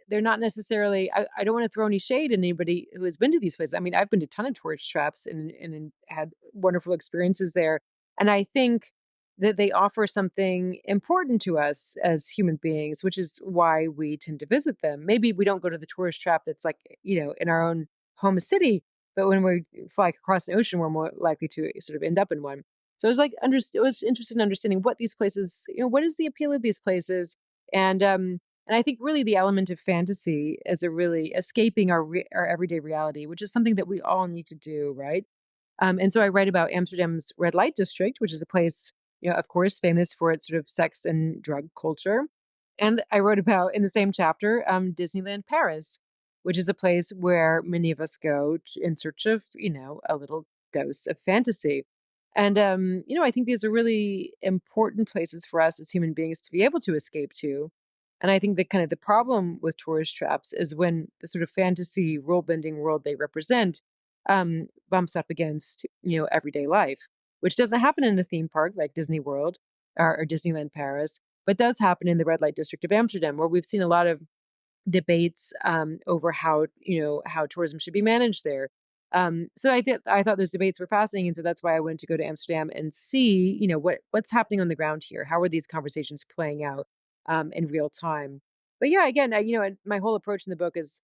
they're not necessarily I don't wanna throw any shade at anybody who has been to these places. I mean, I've been to a ton of tourist traps and had wonderful experiences there, and I think that they offer something important to us as human beings, which is why we tend to visit them. Maybe we don't go to the tourist trap that's, like, in our own home city, but when we fly across the ocean, we're more likely to sort of end up in one. So I was like, I was interested in understanding what these places, what is the appeal of these places, and I think really the element of fantasy is a really escaping our everyday reality, which is something that we all need to do, right? And so I write about Amsterdam's red light district, which is a place, of course, famous for its sort of sex and drug culture. And I wrote about in the same chapter, Disneyland Paris, which is a place where many of us go in search of, a little dose of fantasy. And I think these are really important places for us as human beings to be able to escape to. And I think that kind of the problem with tourist traps is when the sort of fantasy rule bending world they represent bumps up against, everyday life, which doesn't happen in a theme park like Disney World or Disneyland Paris, but does happen in the red light district of Amsterdam, where we've seen a lot of debates over how tourism should be managed there. So I thought those debates were fascinating, and so that's why I wanted to go to Amsterdam and see, what's happening on the ground here. How are these conversations playing out in real time? But yeah, again, my whole approach in the book is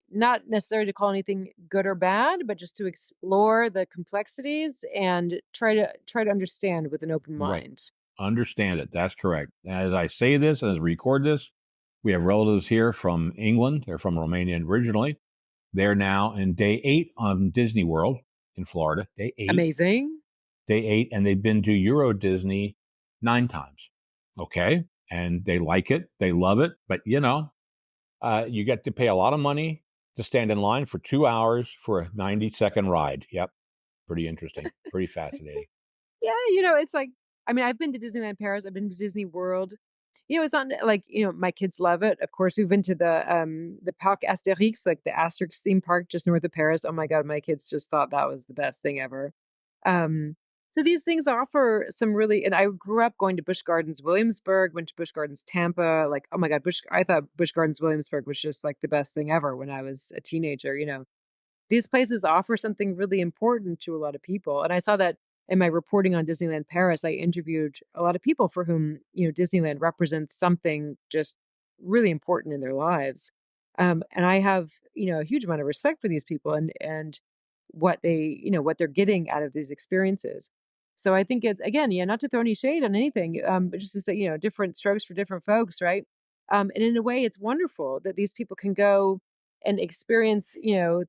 not necessarily to call anything good or bad, but just to explore the complexities and try to understand with an open Right. mind. Understand it. That's correct. As I say this, as I record this, we have relatives here from England. They're from Romania originally. They're now in day 8 on Disney World in Florida. Day 8. Amazing. Day 8, and they've been to Euro Disney 9 times. Okay? And they like it. They love it. But, you get to pay a lot of money to stand in line for 2 hours for a 90-second ride. Yep. Pretty interesting. Pretty fascinating. Yeah, it's like I mean, I've been to Disneyland Paris, I've been to Disney World. It's not like, my kids love it. Of course, we've been to the Parc Astérix, like the Asterix theme park just north of Paris. Oh my god, my kids just thought that was the best thing ever. Um, so these things offer some really and I grew up going to Busch Gardens Williamsburg, went to Busch Gardens Tampa, like, oh my god, I thought Busch Gardens Williamsburg was just like the best thing ever when I was a teenager. These places offer something really important to a lot of people, and I saw that in my reporting on Disneyland Paris. I interviewed a lot of people for whom, Disneyland represents something just really important in their lives. And I have, a huge amount of respect for these people and what they're getting out of these experiences. So I think it's again, yeah, not to throw any shade on anything, but just to say, different strokes for different folks, right? And in a way, it's wonderful that these people can go and experience,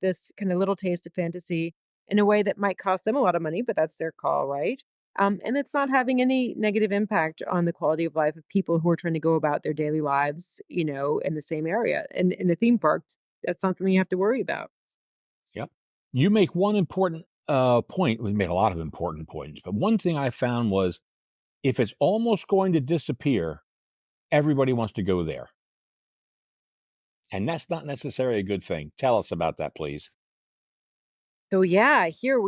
this kind of little taste of fantasy in a way that might cost them a lot of money, but that's their call, right? And it's not having any negative impact on the quality of life of people who are trying to go about their daily lives, in the same area. And in a theme park, that's something you have to worry about. Yep. You make one important point. We make a lot of important points, but one thing I found was if it's almost going to disappear, everybody wants to go there. And that's not necessarily a good thing. Tell us about that, please. So yeah, here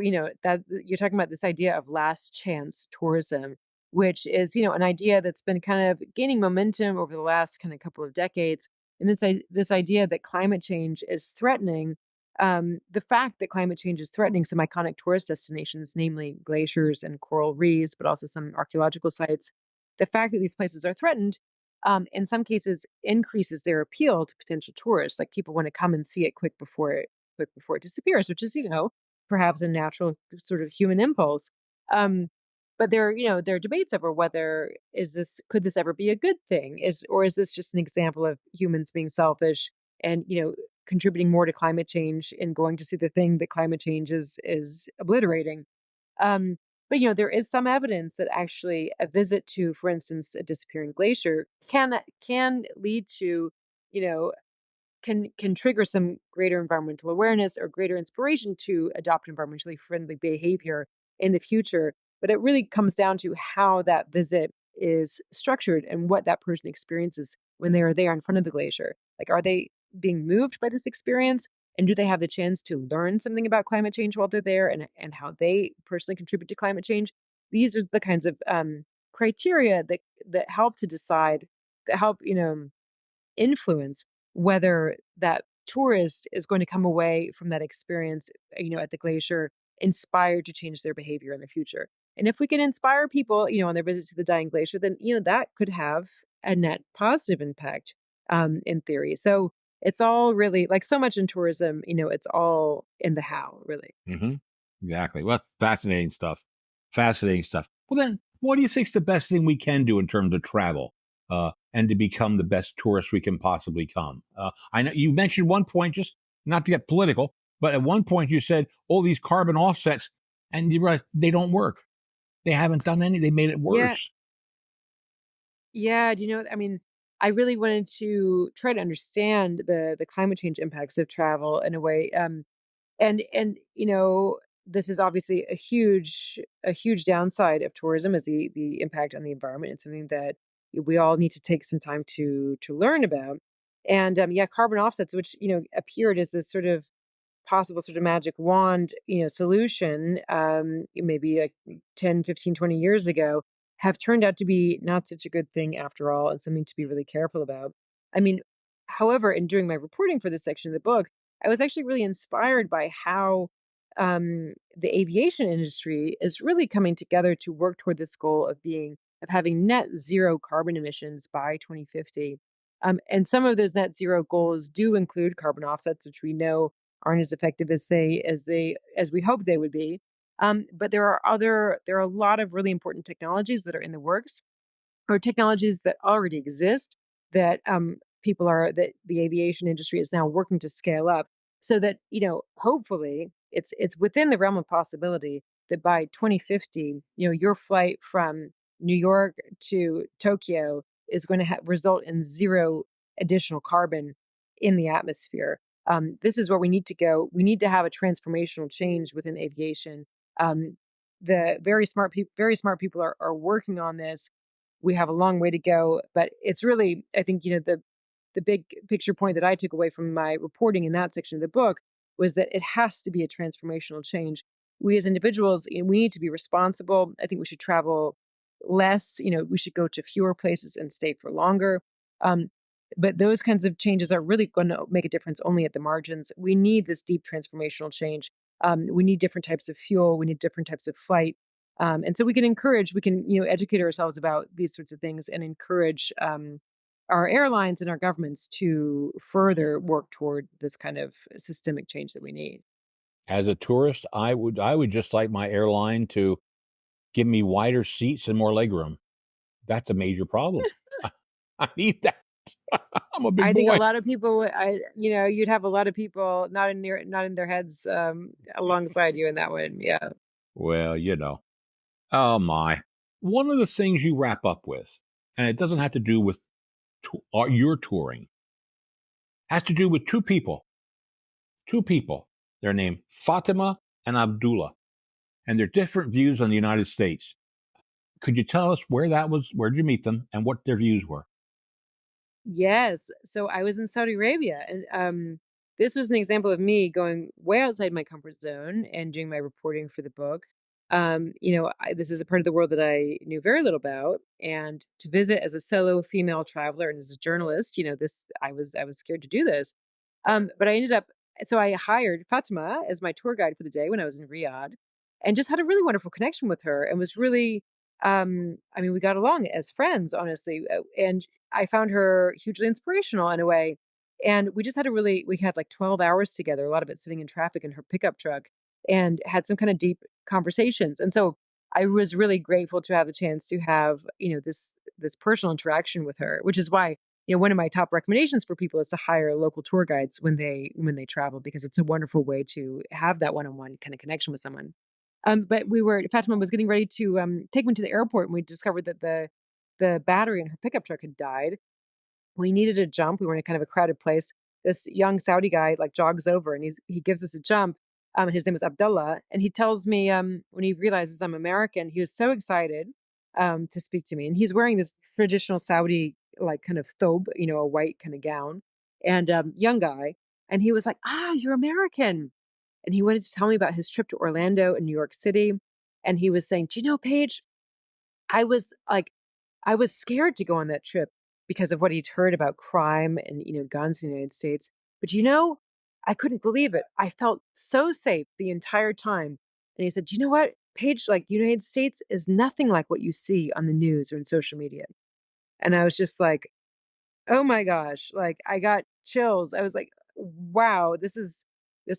that you're talking about this idea of last chance tourism, which is an idea that's been kind of gaining momentum over the last kind of couple of decades, and this idea that climate change is threatening. The fact that climate change is threatening some iconic tourist destinations, namely glaciers and coral reefs, but also some archaeological sites. The fact that these places are threatened, in some cases, increases their appeal to potential tourists. Like people want to come and see it quick before it disappears, which is, perhaps a natural sort of human impulse. Um, But there are debates over whether could this ever be a good thing? Is this just an example of humans being selfish and, contributing more to climate change and going to see the thing that climate change is obliterating? Um, but there is some evidence that actually a visit to, for instance, a disappearing glacier can lead to, you know, can trigger some greater environmental awareness or greater inspiration to adopt environmentally friendly behavior in the future. But it really comes down to how that visit is structured and what that person experiences when they are there in front of the glacier. Like, are they being moved by this experience? And do they have the chance to learn something about climate change while they're there and how they personally contribute to climate change? These are the kinds of criteria that help to decide, that help, influence whether that tourist is going to come away from that experience, at the glacier, inspired to change their behavior in the future. And if we can inspire people, on their visit to the dying glacier, then, that could have a net positive impact, in theory. So it's all really like so much in tourism, it's all in the how, really. Hmm. Exactly. Well, fascinating stuff. Fascinating stuff. Well, then, what do you think's the best thing we can do in terms of travel, and to become the best tourists we can possibly come? I know you mentioned one point, just not to get political, but at one point you said all these carbon offsets, and you realize they don't work. They haven't done any. They made it Yeah. worse. Yeah. I mean, I really wanted to try to understand the climate change impacts of travel in a way. And this is obviously a huge downside of tourism is the impact on the environment. It's something that we all need to take some time to learn about. And yeah, carbon offsets, which appeared as this sort of possible sort of magic wand, solution, maybe like 10, 15, 20 years ago, have turned out to be not such a good thing after all, and something to be really careful about. I mean, however, in doing my reporting for this section of the book, I was actually really inspired by how the aviation industry is really coming together to work toward this goal of having net zero carbon emissions by 2050. And some of those net zero goals do include carbon offsets, which we know aren't as effective as we hope they would be. But there are a lot of really important technologies that are in the works, or technologies that already exist that that the aviation industry is now working to scale up, so that hopefully it's within the realm of possibility that by 2050, your flight from New York to Tokyo is going to result in zero additional carbon in the atmosphere. This is where we need to go. We need to have a transformational change within aviation. Um, the very smart people are working on this. We have a long way to go, but it's really, I think, the big picture point that I took away from my reporting in that section of the book was that it has to be a transformational change. We as individuals, we need to be responsible. I think we should travel less. We should go to fewer places and stay for longer. Um, but those kinds of changes are really going to make a difference only at the margins. We need this deep transformational change. We need different types of fuel. We need different types of flight. And so we can, educate ourselves about these sorts of things and encourage our airlines and our governments to further work toward this kind of systemic change that we need. As a tourist, I would just like my airline to give me wider seats and more legroom. That's a major problem. I need that. I'm a big I think a boy. lot of people, you'd have a lot of people not in their heads alongside you in that one. Yeah. Well, oh my. One of the things you wrap up with, and it doesn't have to do with your touring, has to do with two people. Two people. They're named Fatima and Abdullah, and they're different views on the United States. Could you tell us where that was? Where did you meet them, and what their views were? Yes. So I was in Saudi Arabia, and this was an example of me going way outside my comfort zone and doing my reporting for the book. This is a part of the world that I knew very little about, and to visit as a solo female traveler and as a journalist, this I was scared to do this, but I ended up. So I hired Fatima as my tour guide for the day when I was in Riyadh, and just had a really wonderful connection with her, and was really. I mean, we got along as friends, honestly, and I found her hugely inspirational in a way. And we had like 12 hours together, a lot of it sitting in traffic in her pickup truck, and had some kind of deep conversations. And so I was really grateful to have the chance to have, this personal interaction with her, which is why, one of my top recommendations for people is to hire local tour guides when they travel, because it's a wonderful way to have that one-on-one kind of connection with someone. But Fatima was getting ready to take me to the airport, and we discovered that the battery in her pickup truck had died. We needed a jump. We were in a kind of a crowded place. This young Saudi guy like jogs over, and he gives us a jump. And his name is Abdullah, and he tells me when he realizes I'm American, he was so excited to speak to me, and he's wearing this traditional Saudi like kind of thobe, a white kind of gown, and young guy, and he was like, "Ah, you're American," and he wanted to tell me about his trip to Orlando and New York City, and he was saying, "Do you know, Paige? I was like, I was scared to go on that trip because of what he'd heard about crime and, guns in the United States. But I couldn't believe it. I felt so safe the entire time." And he said, "Do you know what, Paige, like the United States is nothing like what you see on the news or in social media." And I was just like, oh my gosh, like, I got chills. I was like, "Wow, this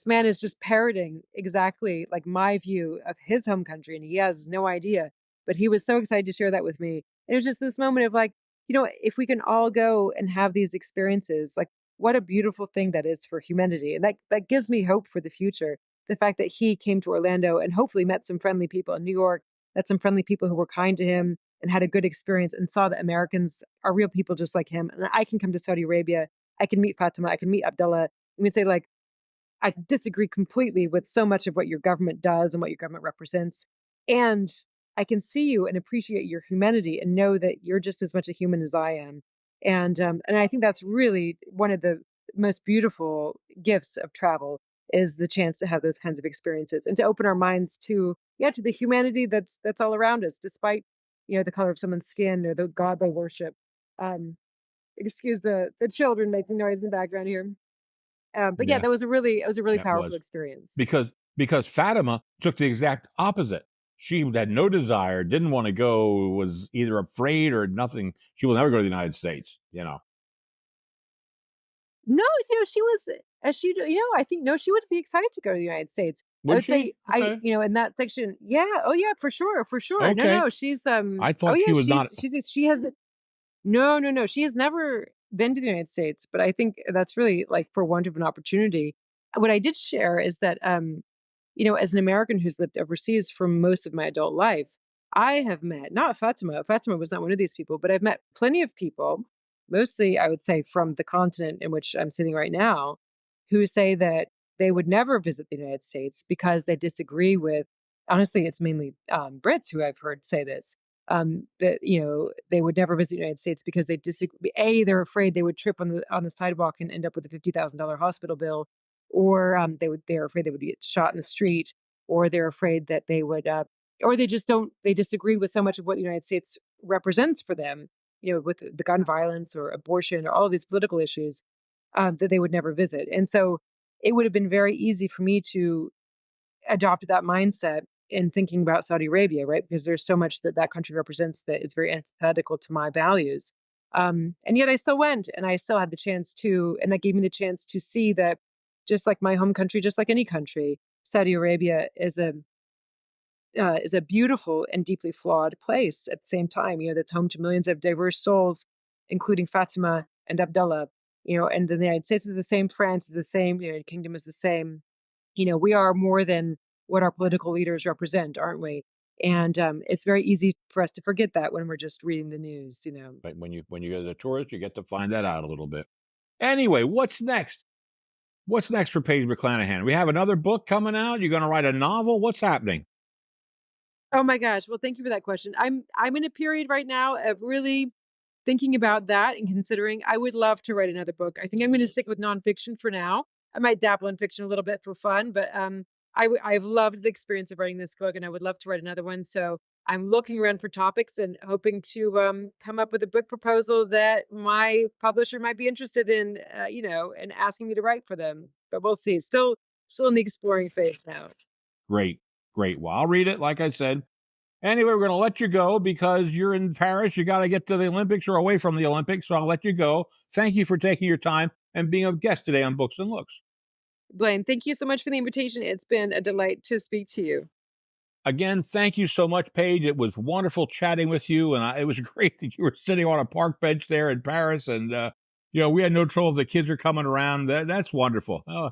man is just parroting exactly, like, my view of his home country, and he has no idea." But he was so excited to share that with me. And it was just this moment of, like, if we can all go and have these experiences, like, what a beautiful thing that is for humanity, and that gives me hope for the future. The fact that he came to Orlando and hopefully met some friendly people in New York, met some friendly people who were kind to him, and had a good experience and saw that Americans are real people just like him. And I can come to Saudi Arabia. I can meet Fatima. I can meet Abdullah. I mean, say, like, I disagree completely with so much of what your government does and what your government represents. And I can see you and appreciate your humanity and know that you're just as much a human as I am. And I think that's really one of the most beautiful gifts of travel, is the chance to have those kinds of experiences and to open our minds to, yeah, to the humanity that's all around us, despite, the color of someone's skin or the God they worship. Um, Excuse the children making noise in the background here. But yeah, Yeah, that was a really yeah, it powerful was. experience. Because Fatima took the exact opposite. She had no desire, didn't want to go, was either afraid or nothing. She will never go to the United States, you know. No, she was, I think, no, she would be excited to go to the United States. I Would would she? say, Okay. in that section, yeah, oh yeah, for sure, for sure. No, Okay. no, she's I oh thought she yeah, was not. she has no, no, no, she has never been to the United States, but I think that's really like for want of an opportunity. What I did share is that as an American who's lived overseas for most of my adult life, I have met, not Fatima. Fatima was not one of these people, but I've met plenty of people, mostly I would say from the continent in which I'm sitting right now, who say that they would never visit the United States because they disagree with, honestly, it's mainly Brits who I've heard say this. That they would never visit the United States because they disagree. A, they're afraid they would trip on the sidewalk and end up with a $50,000 hospital bill, or they're afraid they would get shot in the street, or they're afraid that they would, or they just don't they disagree with so much of what the United States represents for them, with the gun violence or abortion or all of these political issues, that they would never visit. And so it would have been very easy for me to adopt that mindset in thinking about Saudi Arabia, right? Because there's so much that that country represents that is very antithetical to my values. And yet I still went, and I still had the chance to, and that gave me the chance to see that, just like my home country, just like any country, Saudi Arabia is a beautiful and deeply flawed place at the same time, that's home to millions of diverse souls, including Fatima and Abdullah, and the United States is the same, France is the same, kingdom is the same. We are more than what our political leaders represent, aren't we? And it's very easy for us to forget that when we're just reading the news. But when you go as a tourist, you get to find that out a little bit. Anyway, what's next? What's next for Paige McClanahan? We have another book coming out. You're going to write a novel. What's happening? Oh my gosh. Well, thank you for that question. I'm in a period right now of really thinking about that and considering. I would love to write another book. I think I'm going to stick with nonfiction for now. I might dabble in fiction a little bit for fun, but I've loved the experience of writing this book, and I would love to write another one. So I'm looking around for topics and hoping to come up with a book proposal that my publisher might be interested in, and asking me to write for them. But we'll see. Still in the exploring phase now. Great. Great. Well, I'll read it, like I said. Anyway, we're going to let you go because you're in Paris. You got to get to the Olympics or away from the Olympics. So I'll let you go. Thank you for taking your time and being a guest today on Books and Looks. Blaine, thank you so much for the invitation. It's been a delight to speak to you. Again, thank you so much, Paige. It was wonderful chatting with you, and it was great that you were sitting on a park bench there in Paris, and we had no trouble. The kids are coming around. That's wonderful. Oh,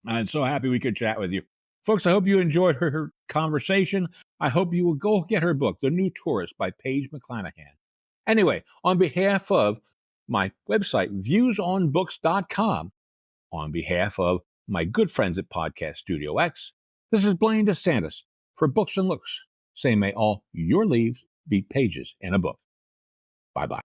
I'm so happy we could chat with you, folks. I hope you enjoyed her conversation. I hope you will go get her book, The New Tourist by Paige McClanahan. Anyway, on behalf of my website, viewsonbooks.com, on behalf of my good friends at Podcast Studio X, this is Blaine DeSantis for Books and Looks, saying may all your leaves be pages in a book. Bye-bye.